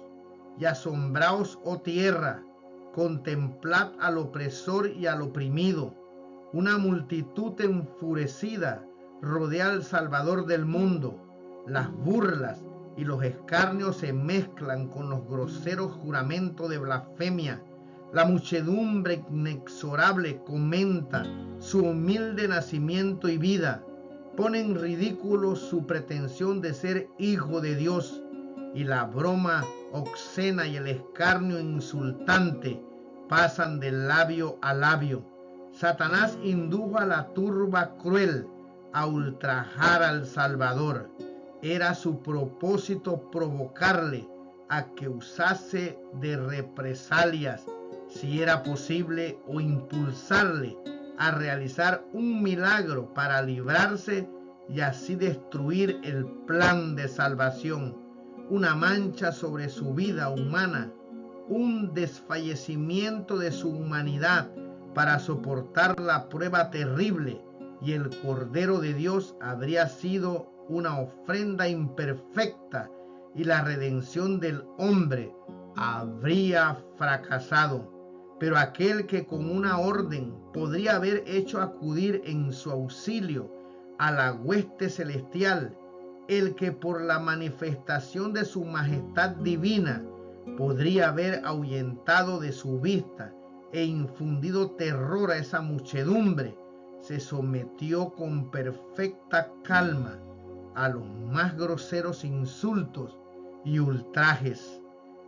Speaker 1: y asombraos, oh tierra, contemplad al opresor y al oprimido. Una multitud enfurecida rodea al Salvador del mundo. Las burlas y los escarnios se mezclan con los groseros juramentos de blasfemia. La muchedumbre inexorable comenta su humilde nacimiento y vida. Pone en ridículo su pretensión de ser hijo de Dios, y la broma obscena y el escarnio insultante pasan de labio a labio. Satanás indujo a la turba cruel a ultrajar al Salvador. Era su propósito provocarle a que usase de represalias, si era posible, o impulsarle a realizar un milagro para librarse y así destruir el plan de salvación. Una mancha sobre su vida humana, un desfallecimiento de su humanidad para soportar la prueba terrible, y el Cordero de Dios habría sido una ofrenda imperfecta, y la redención del hombre habría fracasado. Pero aquel que con una orden podría haber hecho acudir en su auxilio a la hueste celestial, el que por la manifestación de su majestad divina podría haber ahuyentado de su vista e infundido terror a esa muchedumbre, se sometió con perfecta calma a los más groseros insultos y ultrajes.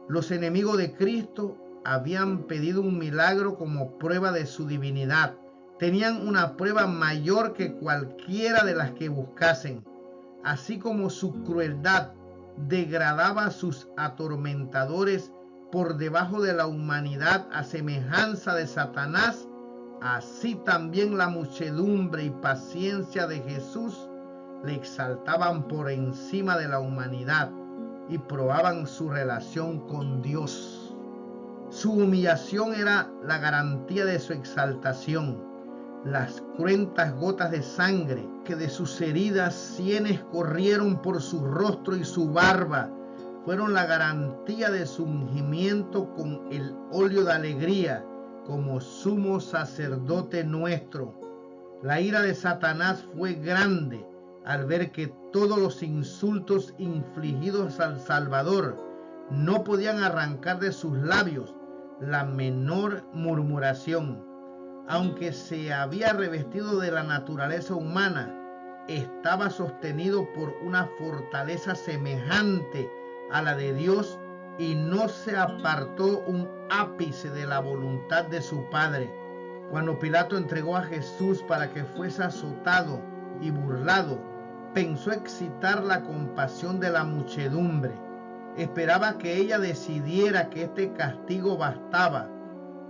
Speaker 1: Los enemigos de Cristo habían pedido un milagro como prueba de su divinidad. Tenían una prueba mayor que cualquiera de las que buscasen. Así como su crueldad degradaba a sus atormentadores por debajo de la humanidad a semejanza de Satanás, así también la muchedumbre y paciencia de Jesús le exaltaban por encima de la humanidad y probaban su relación con Dios. Su humillación era la garantía de su exaltación. Las cruentas gotas de sangre que de sus heridas sienes corrieron por su rostro y su barba fueron la garantía de su ungimiento con el óleo de alegría como sumo sacerdote nuestro. La ira de Satanás fue grande al ver que todos los insultos infligidos al Salvador no podían arrancar de sus labios la menor murmuración. Aunque se había revestido de la naturaleza humana, estaba sostenido por una fortaleza semejante a la de Dios, y no se apartó un ápice de la voluntad de su Padre. Cuando Pilato entregó a Jesús para que fuese azotado y burlado, pensó excitar la compasión de la muchedumbre. Esperaba que ella decidiera que este castigo bastaba.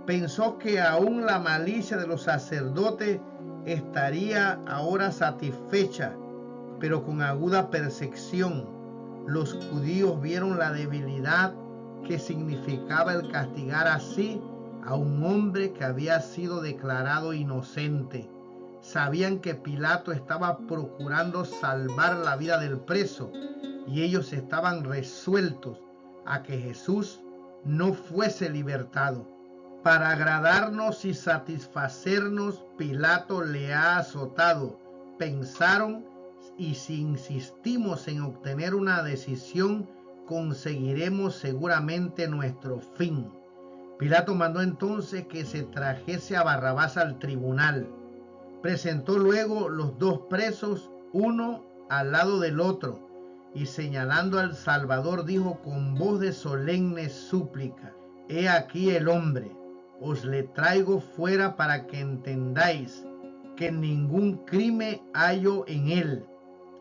Speaker 1: Pensó que aún la malicia de los sacerdotes estaría ahora satisfecha, pero con aguda percepción los judíos vieron la debilidad que significaba el castigar así a un hombre que había sido declarado inocente. Sabían que Pilato estaba procurando salvar la vida del preso y ellos estaban resueltos a que Jesús no fuese libertado. Para agradarnos y satisfacernos, Pilato le ha azotado. Pensaron, y si insistimos en obtener una decisión, conseguiremos seguramente nuestro fin. Pilato mandó entonces que se trajese a Barrabás al tribunal. Presentó luego los dos presos, uno al lado del otro, y señalando al Salvador dijo con voz de solemne súplica: He aquí el hombre, os le traigo fuera para que entendáis que ningún crimen hallo en él.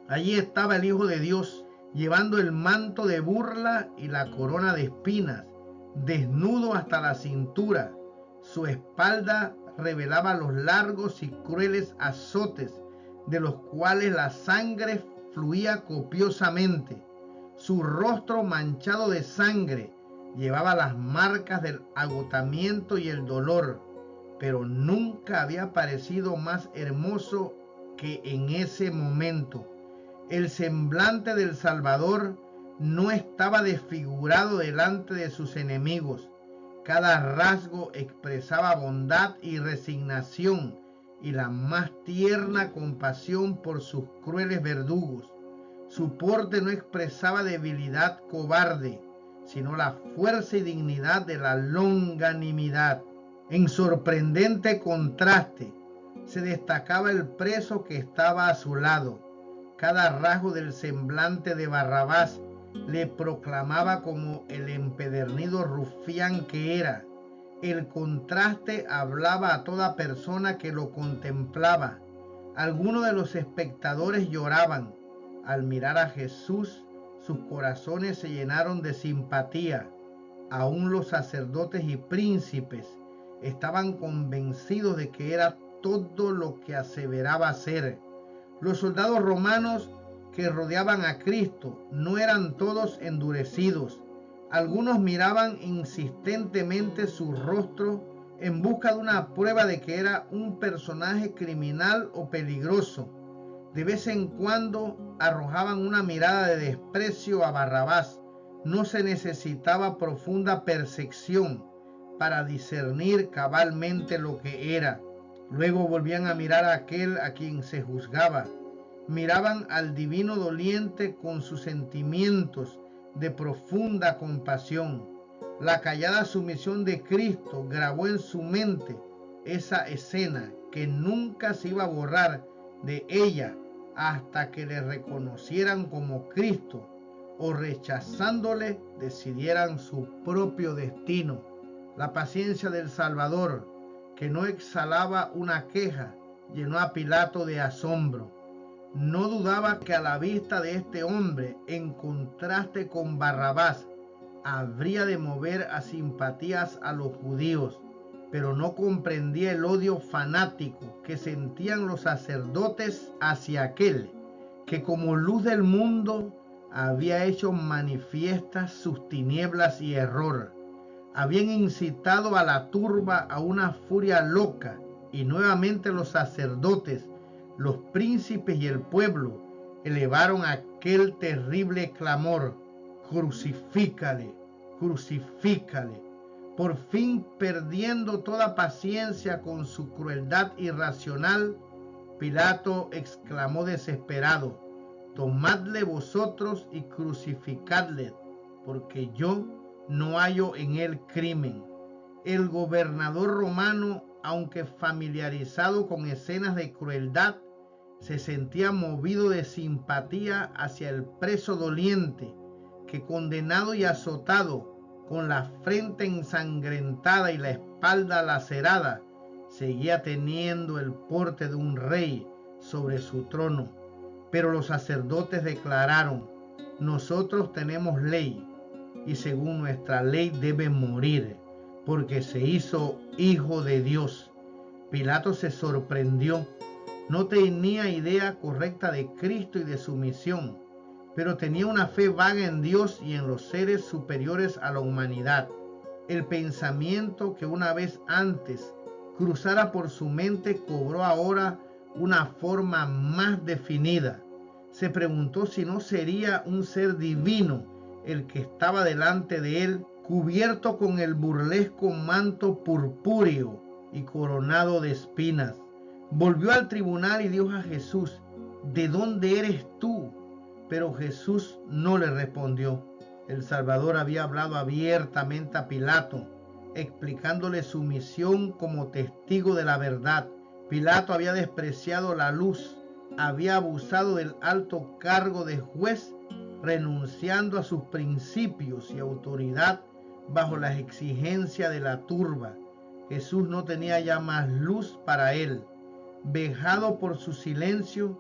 Speaker 1: Allí estaba el Hijo de Dios, llevando el manto de burla y la corona de espinas, desnudo hasta la cintura. Su espalda revelaba los largos y crueles azotes, de los cuales la sangre fluía copiosamente. Su rostro manchado de sangre llevaba las marcas del agotamiento y el dolor, pero nunca había parecido más hermoso que en ese momento. El semblante del Salvador no estaba desfigurado delante de sus enemigos. Cada rasgo expresaba bondad y resignación y la más tierna compasión por sus crueles verdugos. Su porte no expresaba debilidad cobarde, sino la fuerza y dignidad de la longanimidad. En sorprendente contraste se destacaba el preso que estaba a su lado. Cada rasgo del semblante de Barrabás le proclamaba como el empedernido rufián que era. El contraste hablaba a toda persona que lo contemplaba. Algunos de los espectadores lloraban. Al mirar a Jesús, sus corazones se llenaron de simpatía. Aún los sacerdotes y príncipes estaban convencidos de que era todo lo que aseveraba ser. Los soldados romanos que rodeaban a Cristo no eran todos endurecidos. Algunos miraban insistentemente su rostro en busca de una prueba de que era un personaje criminal o peligroso. De vez en cuando arrojaban una mirada de desprecio a Barrabás. No se necesitaba profunda percepción para discernir cabalmente lo que era. Luego volvían a mirar a aquel a quien se juzgaba. Miraban al divino doliente con sus sentimientos de profunda compasión. La callada sumisión de Cristo grabó en su mente esa escena que nunca se iba a borrar de ella hasta que le reconocieran como Cristo o rechazándole decidieran su propio destino. La paciencia del Salvador, que no exhalaba una queja, llenó a Pilato de asombro. No dudaba que a la vista de este hombre, en contraste con Barrabás, habría de mover a simpatías a los judíos, pero no comprendía el odio fanático que sentían los sacerdotes hacia aquel que como luz del mundo había hecho manifiestas sus tinieblas y error. Habían incitado a la turba a una furia loca, y nuevamente los sacerdotes, los príncipes y el pueblo elevaron aquel terrible clamor: crucifícale, crucifícale. Por fin, perdiendo toda paciencia con su crueldad irracional, Pilato exclamó desesperado: tomadle vosotros y crucificadle, porque yo no hallo en él crimen. El gobernador romano, aunque familiarizado con escenas de crueldad, se sentía movido de simpatía hacia el preso doliente, que condenado y azotado, con la frente ensangrentada y la espalda lacerada, seguía teniendo el porte de un rey sobre su trono. Pero los sacerdotes declararon: nosotros tenemos ley, y según nuestra ley debe morir, porque se hizo hijo de Dios. Pilato se sorprendió. No tenía idea correcta de Cristo y de su misión, pero tenía una fe vaga en Dios y en los seres superiores a la humanidad. El pensamiento que una vez antes cruzara por su mente cobró ahora una forma más definida. Se preguntó si no sería un ser divino el que estaba delante de él, cubierto con el burlesco manto purpúreo y coronado de espinas. Volvió al tribunal y dijo a Jesús: ¿de dónde eres tú? Pero Jesús no le respondió. El Salvador había hablado abiertamente a Pilato, explicándole su misión como testigo de la verdad. Pilato había despreciado la luz, había abusado del alto cargo de juez, renunciando a sus principios y autoridad bajo las exigencias de la turba. Jesús no tenía ya más luz para él. Vejado por su silencio,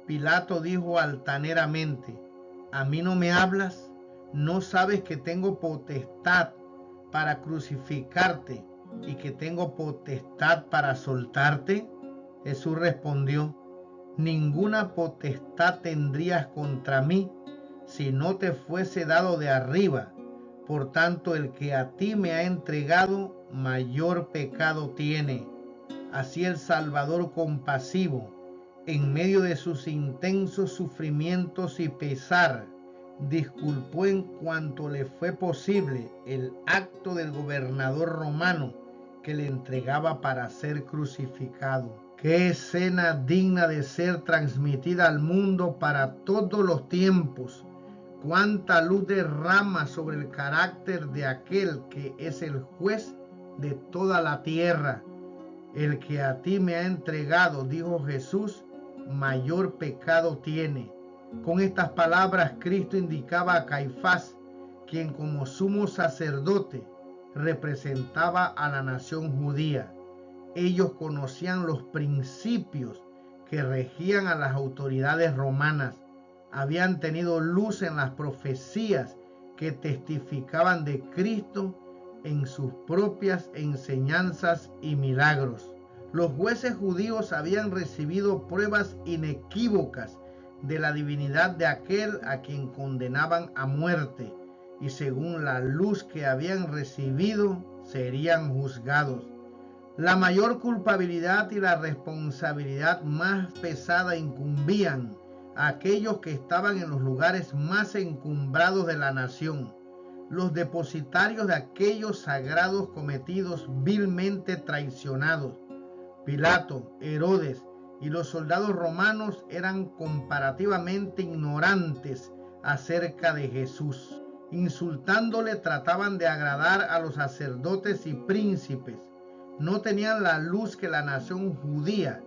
Speaker 1: Pilato dijo altaneramente: ¿a mí no me hablas? ¿No sabes que tengo potestad para crucificarte y que tengo potestad para soltarte? Jesús respondió: ninguna potestad tendrías contra mí si no te fuese dado de arriba. Por tanto, el que a ti me ha entregado, mayor pecado tiene. Así el Salvador compasivo, en medio de sus intensos sufrimientos y pesar, disculpó en cuanto le fue posible el acto del gobernador romano que le entregaba para ser crucificado. Qué escena digna de ser transmitida al mundo para todos los tiempos. Cuánta luz derrama sobre el carácter de aquel que es el juez de toda la tierra. El que a ti me ha entregado, dijo Jesús, mayor pecado tiene. Con estas palabras Cristo indicaba a Caifás, quien como sumo sacerdote representaba a la nación judía. Ellos conocían los principios que regían a las autoridades romanas. Habían tenido luz en las profecías que testificaban de Cristo en sus propias enseñanzas y milagros. Los jueces judíos habían recibido pruebas inequívocas de la divinidad de aquel a quien condenaban a muerte, y según la luz que habían recibido, serían juzgados. La mayor culpabilidad y la responsabilidad más pesada incumbían a aquellos que estaban en los lugares más encumbrados de la nación, los depositarios de aquellos sagrados cometidos vilmente traicionados. Pilato, Herodes y los soldados romanos eran comparativamente ignorantes acerca de Jesús. Insultándole, trataban de agradar a los sacerdotes y príncipes. No tenían la luz que la nación judía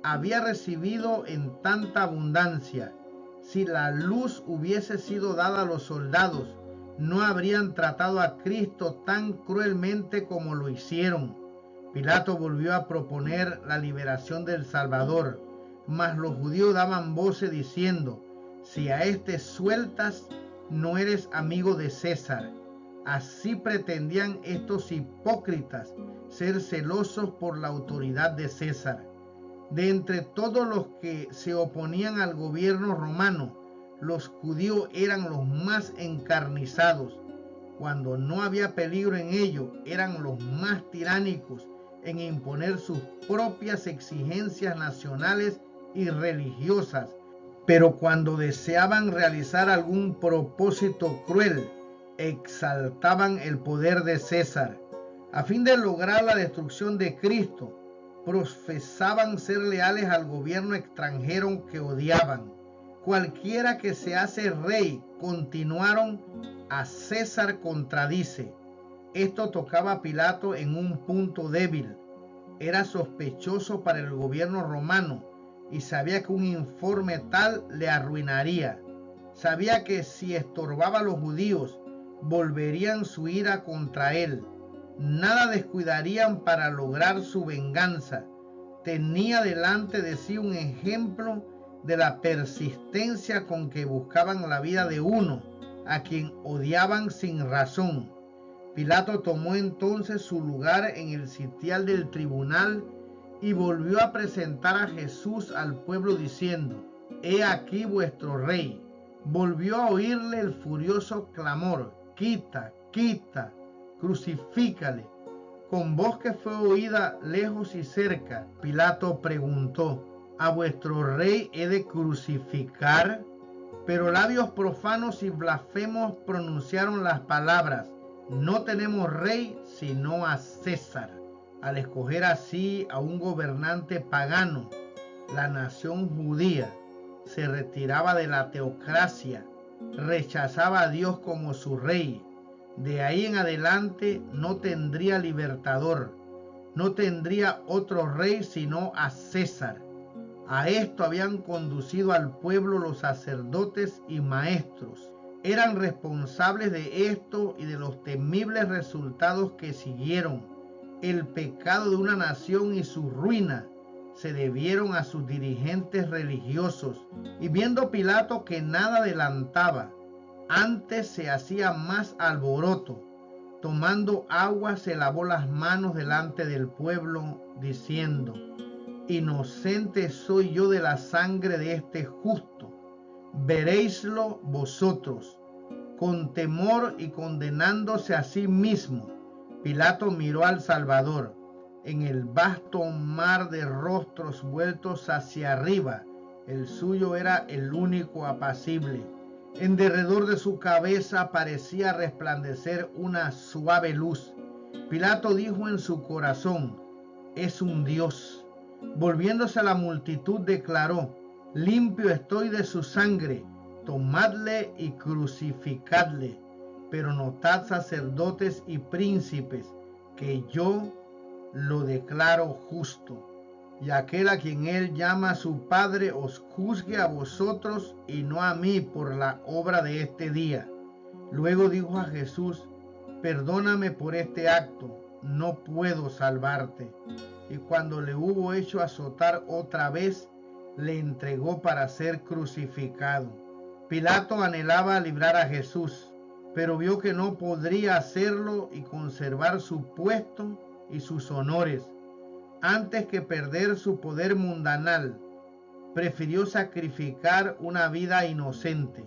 Speaker 1: había recibido en tanta abundancia. Si la luz hubiese sido dada a los soldados, no habrían tratado a Cristo tan cruelmente como lo hicieron. Pilato volvió a proponer la liberación del Salvador, mas los judíos daban voces diciendo: si a este sueltas, no eres amigo de César. Así pretendían estos hipócritas ser celosos por la autoridad de César. De entre todos los que se oponían al gobierno romano, los judíos eran los más encarnizados. Cuando no había peligro en ello, eran los más tiránicos en imponer sus propias exigencias nacionales y religiosas. Pero cuando deseaban realizar algún propósito cruel, exaltaban el poder de César. A fin de lograr la destrucción de Cristo, profesaban ser leales al gobierno extranjero que odiaban. Cualquiera que se hace rey, continuaron, a César contradice. Esto tocaba a Pilato en un punto débil. Era sospechoso para el gobierno romano y sabía que un informe tal le arruinaría. Sabía que si estorbaba a los judíos, volverían su ira contra él. Nada descuidarían para lograr su venganza. Tenía delante de sí un ejemplo de la persistencia con que buscaban la vida de uno a quien odiaban sin razón. Pilato tomó entonces su lugar en el sitial del tribunal y volvió a presentar a Jesús al pueblo diciendo: he aquí vuestro rey. Volvió a oírle el furioso clamor: quita, quita. crucifícale. Con voz que fue oída lejos y cerca, Pilato preguntó: ¿a vuestro rey he de crucificar? Pero labios profanos y blasfemos pronunciaron las palabras: no tenemos rey sino a César. Al escoger así a un gobernante pagano, la nación judía se retiraba de la teocracia, rechazaba a Dios como su rey. De ahí en adelante no tendría libertador, no tendría otro rey sino a César. A esto habían conducido al pueblo los sacerdotes y maestros. Eran responsables de esto y de los temibles resultados que siguieron. El pecado de una nación y su ruina se debieron a sus dirigentes religiosos. Y viendo Pilato que nada adelantaba, antes se hacía más alboroto, tomando agua se lavó las manos delante del pueblo, diciendo: inocente soy yo de la sangre de este justo, veréislo vosotros. Con temor y condenándose a sí mismo, Pilato miró al Salvador. En el vasto mar de rostros vueltos hacia arriba, el suyo era el único apacible. En derredor de su cabeza parecía resplandecer una suave luz. Pilato dijo en su corazón: es un Dios. Volviéndose a la multitud declaró: limpio estoy de su sangre, tomadle y crucificadle. Pero notad, sacerdotes y príncipes, que yo lo declaro justo. Y aquel a quien él llama su Padre os juzgue a vosotros y no a mí por la obra de este día. Luego dijo a Jesús: perdóname por este acto, no puedo salvarte. Y cuando le hubo hecho azotar otra vez, le entregó para ser crucificado. Pilato anhelaba librar a Jesús, pero vio que no podría hacerlo y conservar su puesto y sus honores. Antes que perder su poder mundanal, prefirió sacrificar una vida inocente.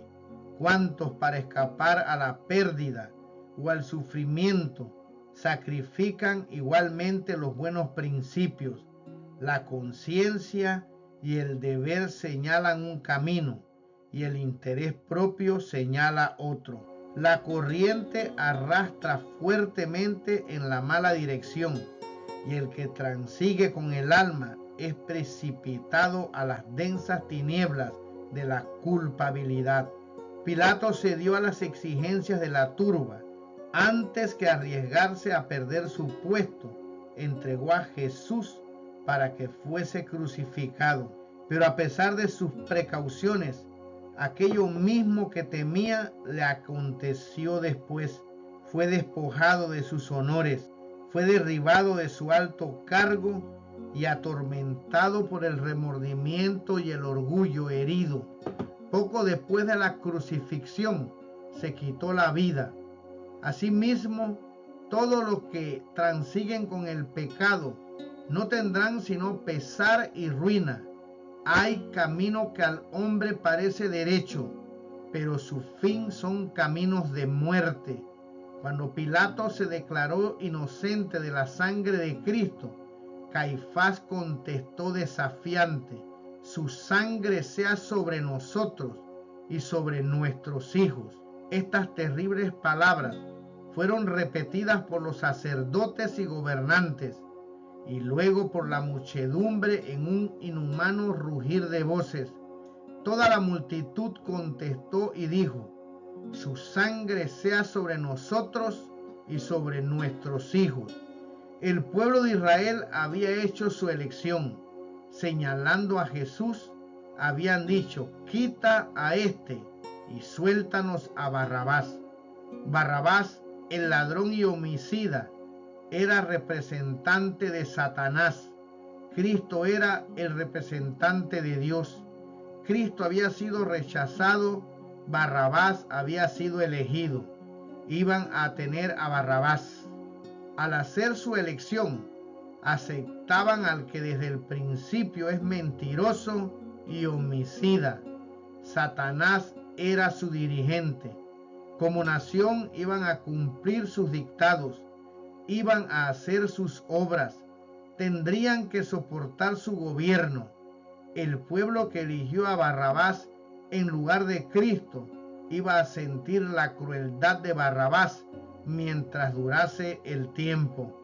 Speaker 1: ¿Cuántos para escapar a la pérdida o al sufrimiento sacrifican igualmente los buenos principios? La conciencia y el deber señalan un camino y el interés propio señala otro. La corriente arrastra fuertemente en la mala dirección y el que transigue con el alma es precipitado a las densas tinieblas de la culpabilidad. Pilato cedió a las exigencias de la turba. Antes que arriesgarse a perder su puesto, entregó a Jesús para que fuese crucificado. Pero a pesar de sus precauciones, aquello mismo que temía le aconteció después. Fue despojado de sus honores, fue derribado de su alto cargo y atormentado por el remordimiento y el orgullo, herido. Poco después de la crucifixión se quitó la vida. Asimismo, todos los que transiguen con el pecado no tendrán sino pesar y ruina. Hay camino que al hombre parece derecho, pero su fin son caminos de muerte. Cuando Pilato se declaró inocente de la sangre de Cristo, Caifás contestó desafiante: su sangre sea sobre nosotros y sobre nuestros hijos. Estas terribles palabras fueron repetidas por los sacerdotes y gobernantes, y luego por la muchedumbre en un inhumano rugir de voces. Toda la multitud contestó y dijo: su sangre sea sobre nosotros y sobre nuestros hijos. El pueblo de Israel había hecho su elección. Señalando a Jesús, habían dicho: quita a este y suéltanos a Barrabás. Barrabás, el ladrón y homicida, era representante de Satanás. Cristo era el representante de Dios. Cristo había sido rechazado, Barrabás había sido elegido. Iban a tener a Barrabás. Al hacer su elección, aceptaban al que desde el principio es mentiroso y homicida. Satanás era su dirigente. Como nación iban a cumplir sus dictados, iban a hacer sus obras, tendrían que soportar su gobierno. El pueblo que eligió a Barrabás en lugar de Cristo iba a sentir la crueldad de Barrabás mientras durase el tiempo.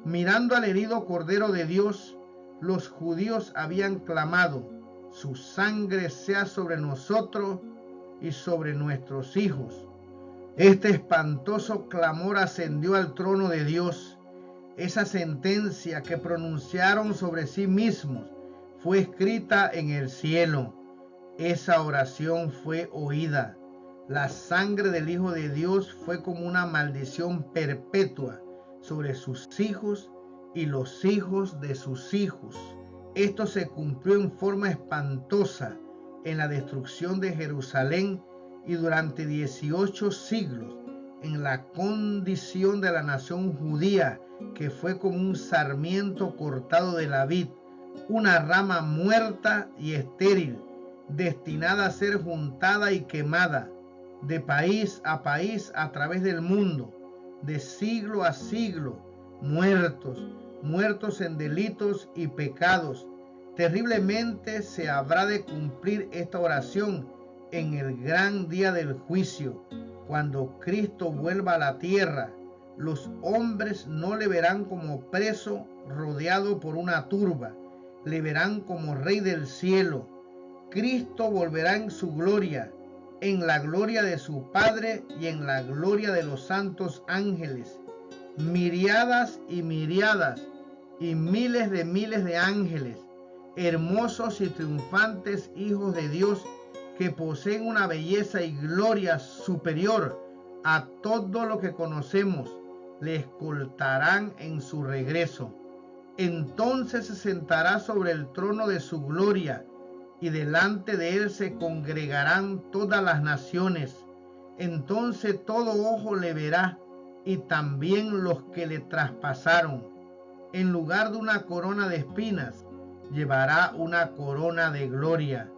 Speaker 1: Mirando al herido Cordero de Dios, los judíos habían clamado: su sangre sea sobre nosotros y sobre nuestros hijos. Este espantoso clamor ascendió al trono de Dios. Esa sentencia que pronunciaron sobre sí mismos fue escrita en el cielo. Esa oración fue oída. La sangre del Hijo de Dios fue como una maldición perpetua sobre sus hijos y los hijos de sus hijos. Esto se cumplió en forma espantosa en la destrucción de Jerusalén y durante 18 siglos en la condición de la nación judía, que fue como un sarmiento cortado de la vid, una rama muerta y estéril, destinada a ser juntada y quemada, de país a través del mundo, de siglo a siglo, muertos en delitos y pecados. Terriblemente se habrá de cumplir esta oración en el gran día del juicio, cuando Cristo vuelva a la tierra. Los hombres no le verán como preso rodeado por una turba, le verán como Rey del cielo. Cristo volverá en su gloria, en la gloria de su Padre y en la gloria de los santos ángeles. Miriadas y miriadas y miles de ángeles, hermosos y triunfantes hijos de Dios, que poseen una belleza y gloria superior a todo lo que conocemos, le escoltarán en su regreso. Entonces se sentará sobre el trono de su gloria, y delante de él se congregarán todas las naciones. Entonces todo ojo le verá, y también los que le traspasaron. En lugar de una corona de espinas, llevará una corona de gloria,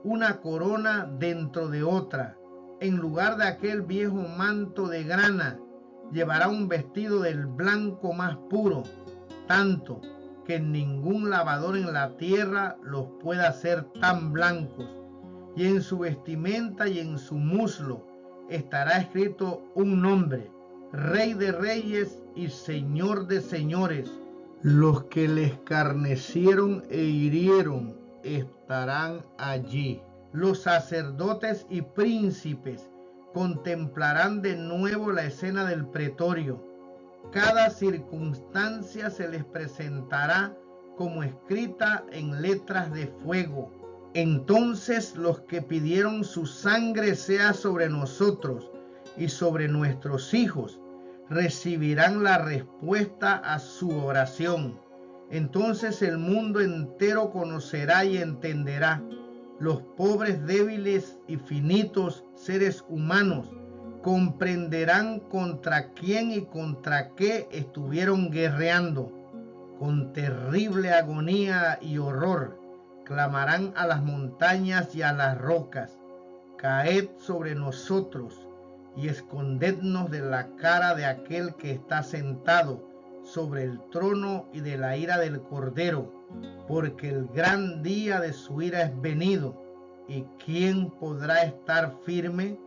Speaker 1: una corona dentro de otra. En lugar de aquel viejo manto de grana, llevará un vestido del blanco más puro, tanto que ningún lavador en la tierra los pueda hacer tan blancos. Y en su vestimenta y en su muslo estará escrito un nombre: Rey de Reyes y Señor de Señores. Los que le escarnecieron e hirieron estarán allí. Los sacerdotes y príncipes contemplarán de nuevo la escena del pretorio. Cada circunstancia se les presentará como escrita en letras de fuego. Entonces los que pidieron su sangre sea sobre nosotros y sobre nuestros hijos, recibirán la respuesta a su oración. Entonces el mundo entero conocerá y entenderá. Los pobres, débiles y finitos seres humanos comprenderán contra quién y contra qué estuvieron guerreando. Con terrible agonía y horror clamarán a las montañas y a las rocas: caed sobre nosotros y escondednos de la cara de aquel que está sentado sobre el trono y de la ira del Cordero, porque el gran día de su ira es venido. ¿Y quién podrá estar firme?